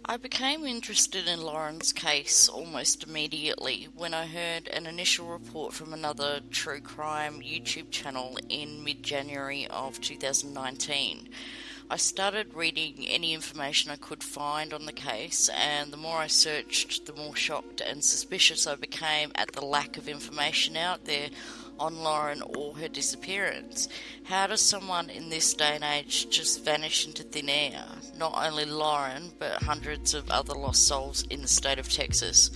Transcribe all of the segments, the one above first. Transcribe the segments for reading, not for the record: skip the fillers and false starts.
I became interested in Lauren's case almost immediately when I heard an initial report from another true crime YouTube channel in mid-January of 2019. I started reading any information I could find on the case, and the more I searched, the more shocked and suspicious I became at the lack of information out there on Lauren or her disappearance. How does someone in this day and age just vanish into thin air? Not only Lauren, but hundreds of other lost souls in the state of Texas.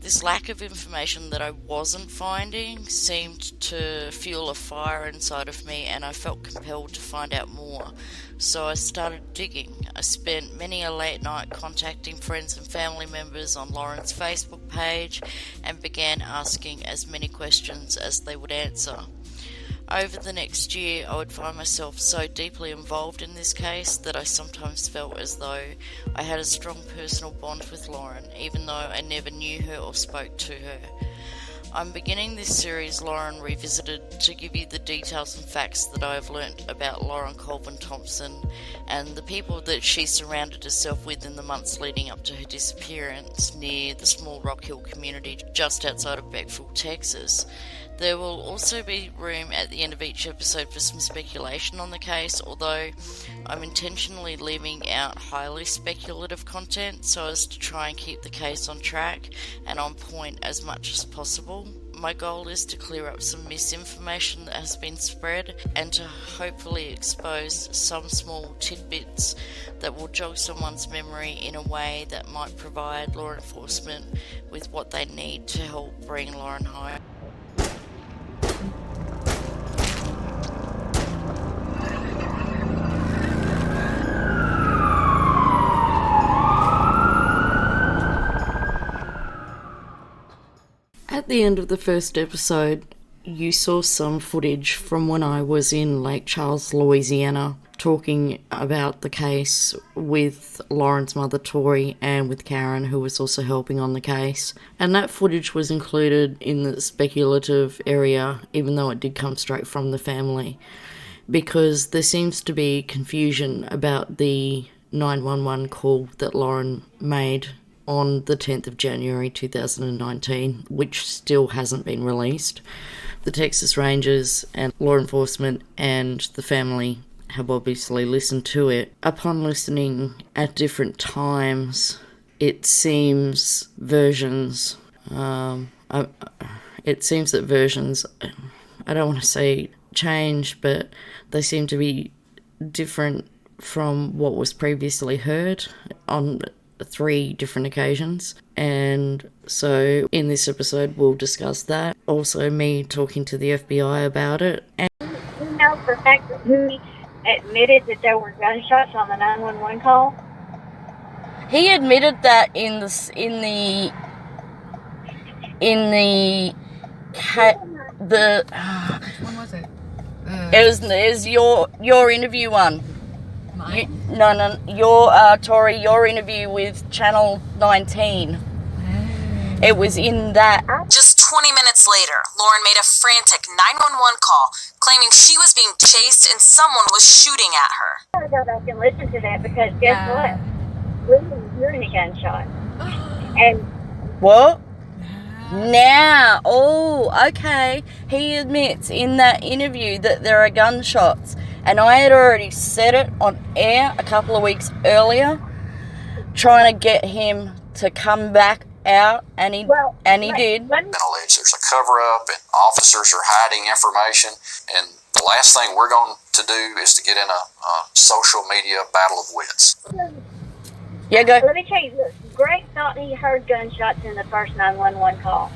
This lack of information that I wasn't finding seemed to fuel a fire inside of me, and I felt compelled to find out more. So I started digging. I spent many a late night contacting friends and family members on Lauren's Facebook page and began asking as many questions as they would answer. Over the next year, I would find myself so deeply involved in this case that I sometimes felt as though I had a strong personal bond with Lauren, even though I never knew her or spoke to her. I'm beginning this series, Lauren Revisited, to give you the details and facts that I have learnt about Lauren Colvin Thompson and the people that she surrounded herself with in the months leading up to her disappearance near the small Rock Hill community just outside of Beckville, Texas. There will also be room at the end of each episode for some speculation on the case, although I'm intentionally leaving out highly speculative content so as to try and keep the case on track and on point as much as possible. My goal is to clear up some misinformation that has been spread and to hopefully expose some small tidbits that will jog someone's memory in a way that might provide law enforcement with what they need to help bring Lauren home. At the end of the first episode, you saw some footage from when I was in Lake Charles, Louisiana, talking about the case with Lauren's mother, Tori, and with Karen, who was also helping on the case. And that footage was included in the speculative area, even though it did come straight from the family, because there seems to be confusion about the 911 call that Lauren made on the 10th of January 2019, which still hasn't been released. The Texas Rangers and law enforcement and the family have obviously listened to it. Upon listening at different times, it seems versions, I don't want to say change, but they seem to be different from what was previously heard on 3 different occasions. And so in this episode we'll discuss that. Also me talking to the FBI about it. And you know for a fact that he admitted that there were gunshots on the 911 call? He admitted that in the When was it? it was your interview one. Tori, your interview with Channel 19. It was in that. Just 20 minutes later, Lauren made a frantic 911 call, claiming she was being chased and someone was shooting at her. I gotta go back and listen to that because guess what? We didn't hear any gunshots. And What? Now, okay. He admits in that interview that there are gunshots, and I had already said it on air a couple of weeks earlier, trying to get him to come back out, and he did. There's a cover-up, and officers are hiding information, and the last thing we're going to do is to get in a social media battle of wits. Yeah, go. Let me tell you, Greg thought he heard gunshots in the first 911 call.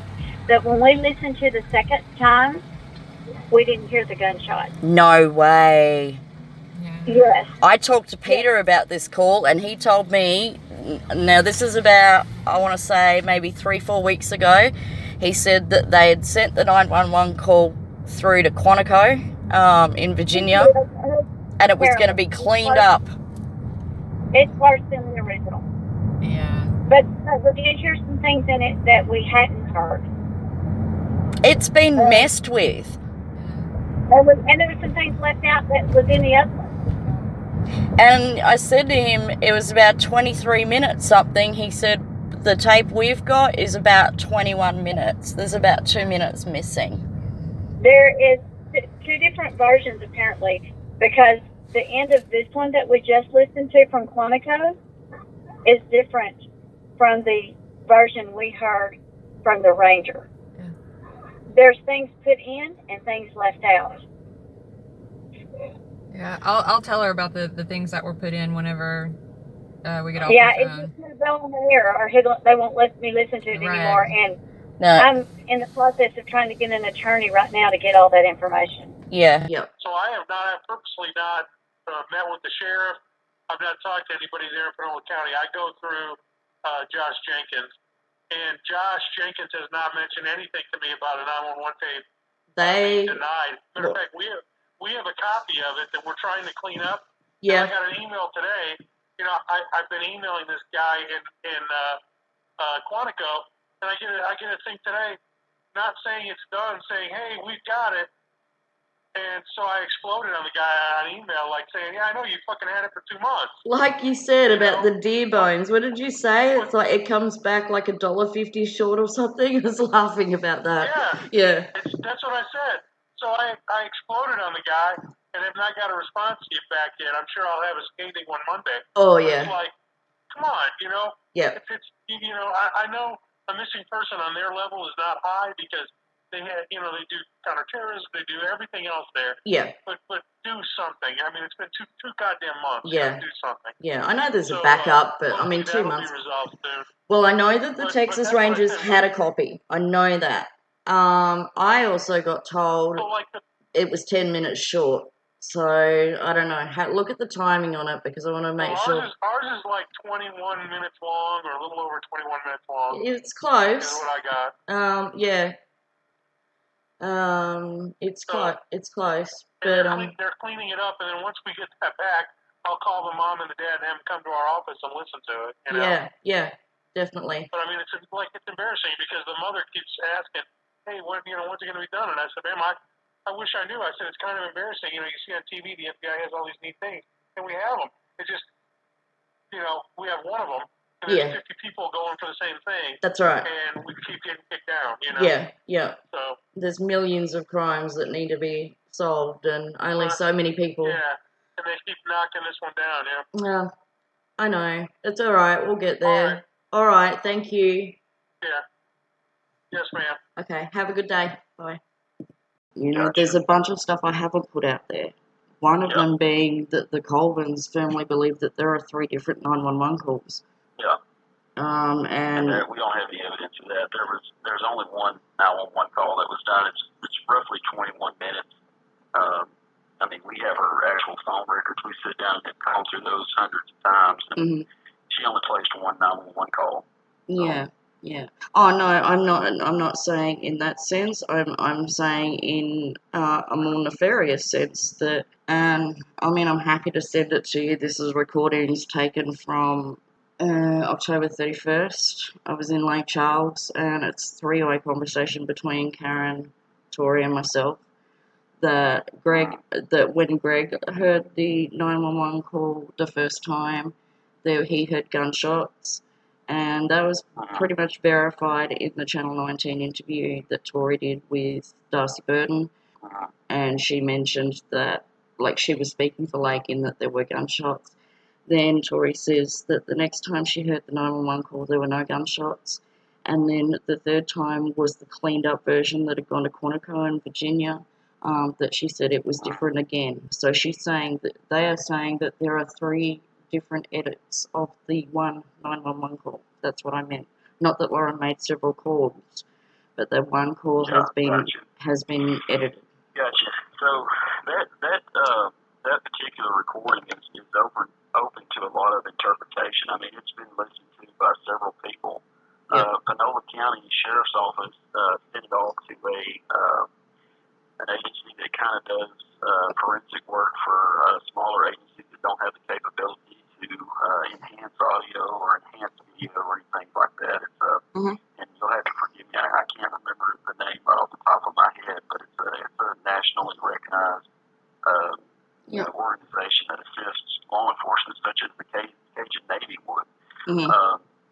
But when we listened to the second time, we didn't hear the gunshot. No way. Yes. I talked to Peter about this call, and he told me, now this is about, I want to say, maybe 3-4 weeks ago, he said that they had sent the 911 call through to Quantico in Virginia, and it was going to be cleaned up. It's worse than the original. Yeah. But we did hear some things in it that we hadn't heard. It's been messed with. And there were some things left out that was in the other one. And I said to him, it was about 23 minutes something. He said, the tape we've got is about 21 minutes. There's about 2 minutes missing. There is two different versions, apparently, because the end of this one that we just listened to from Quantico is different from the version we heard from the Ranger. Yeah. There's things put in and things left out. Yeah, I'll tell her about the things that were put in whenever we get off Yeah, the it's phone. just going to go on the air, or they won't let me listen to it Right. anymore. And No. I'm in the process of trying to get an attorney right now to get all that information. Yeah. Yep. So I purposely not met with the sheriff. I've not talked to anybody there in Panola County. I go through Josh Jenkins, and Josh Jenkins has not mentioned anything to me about a 911 tape being denied. Matter of fact, we have a copy of it that we're trying to clean up. Yeah. And I got an email today. You know, I've been emailing this guy in Quantico, and I get a thing today, not saying it's done, saying, hey, we've got it. And so I exploded on the guy on email, like saying, yeah, I know you fucking had it for 2 months. Like you said about the deer bones, what did you say? It's like it comes back like $1.50 short or something. I was laughing about that. Yeah. That's what I said. So I exploded on the guy, and have not got a response back yet. I'm sure I'll have a scathing one Monday. Oh, But yeah. it's like, come on, you know? Yeah. It's you know, I know a missing person on their level is not high because they had, you know, they do counterterrorism, they do everything else there. Yeah. But do something. I mean, it's been two goddamn months. Yeah. You gotta do something. Yeah, I know there's a So, backup, but I mean, 2 hopefully that'll months. be resolved soon. Well, I know that the But Texas that's what I Rangers said. had a copy. I know that. I also got told So like it was 10 minutes short. So, I don't know. Look at the timing on it because I want to make sure. Ours is like 21 minutes long, or a little over 21 minutes long. It's close. Is what I got. Yeah. It's close. It's close. But They're cleaning it up, and then once we get that back, I'll call the mom and the dad and have them come to our office and listen to it. You know? Yeah, definitely. But I mean, it's embarrassing because the mother keeps asking, "Hey, when's it going to be done?" And I said, "Ma'am, I wish I knew." I said, "It's kind of embarrassing. You know, you see on TV the FBI has all these neat things, and we have them. It's just, you know, we have one of them, and there's 50 people going for the same thing. That's right. And we keep getting kicked down. You know. Yeah. So there's millions of crimes that need to be solved, and only so many people. Yeah, and they keep knocking this one down. Yeah. Well, I know. It's all right. We'll get there. All right. Thank you. Yeah. Yes, ma'am. Okay. Have a good day. Bye. You know, there's a bunch of stuff I haven't put out there. One of them being that the Colvins firmly believe that there are 3 different 911 calls. Yeah. And we don't have the evidence of that. There's only one 911 call that was done. It's roughly 21 minutes. I mean, we have her actual phone records. We sit down and call through those hundreds of times, and she only placed one 911 call. Yeah. Oh no, I'm not saying in that sense. I'm saying in a more nefarious sense that. I mean, I'm happy to send it to you. This is recordings taken from October 31st. I was in Lake Charles, and it's a 3-way conversation between Karen, Tori, and myself. That when Greg heard the 911 call the first time, he heard gunshots, and that was pretty much verified in the Channel 19 interview that Tori did with Darcy Burton, and she mentioned that, like, she was speaking for Lake in that there were gunshots. Then Tori says that the next time she heard the 911 call, there were no gunshots, and then the third time was the cleaned up version that had gone to Quantico in Virginia. That she said it was different again. So she's saying that they are saying that there are 3 different edits of the one 911 call. That's what I meant. Not that Lauren made several calls, but that one call has been edited. Gotcha. So that particular recording is open to a lot of interpretation. I mean, it's been listened to by several people. Panola County Sheriff's Office sent it off to an agency that kind of does forensic work for smaller agencies that don't have the capability to enhance audio or enhance video or anything like that. It's and you'll have to forgive me, I can't remember the name right off the top of my head, but it's a nationally recognized organization that assists law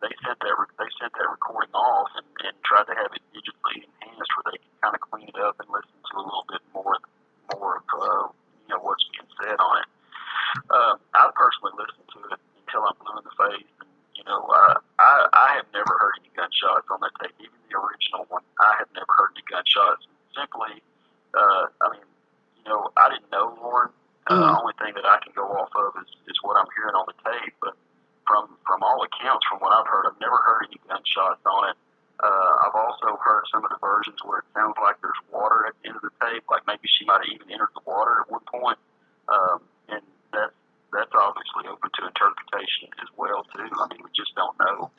they sent that recording off and tried to have it digitally enhanced where they could kind of clean it up and listen to a little bit more of what's being said on it. I personally listened to it until I'm blue in the face. And, I have never heard any gunshots on that tape, even the original one. I have never heard any gunshots. Simply, I didn't know Lauren. The only thing that I can go off of is what I'm hearing on the tape. But from all accounts, from what I've heard, I've never heard any gunshots on it. I've also heard some of the versions where it sounds like there's water at the end of the tape, like maybe she might have even entered the water at one point. And that's obviously open to interpretation as well too. I mean, we just don't know.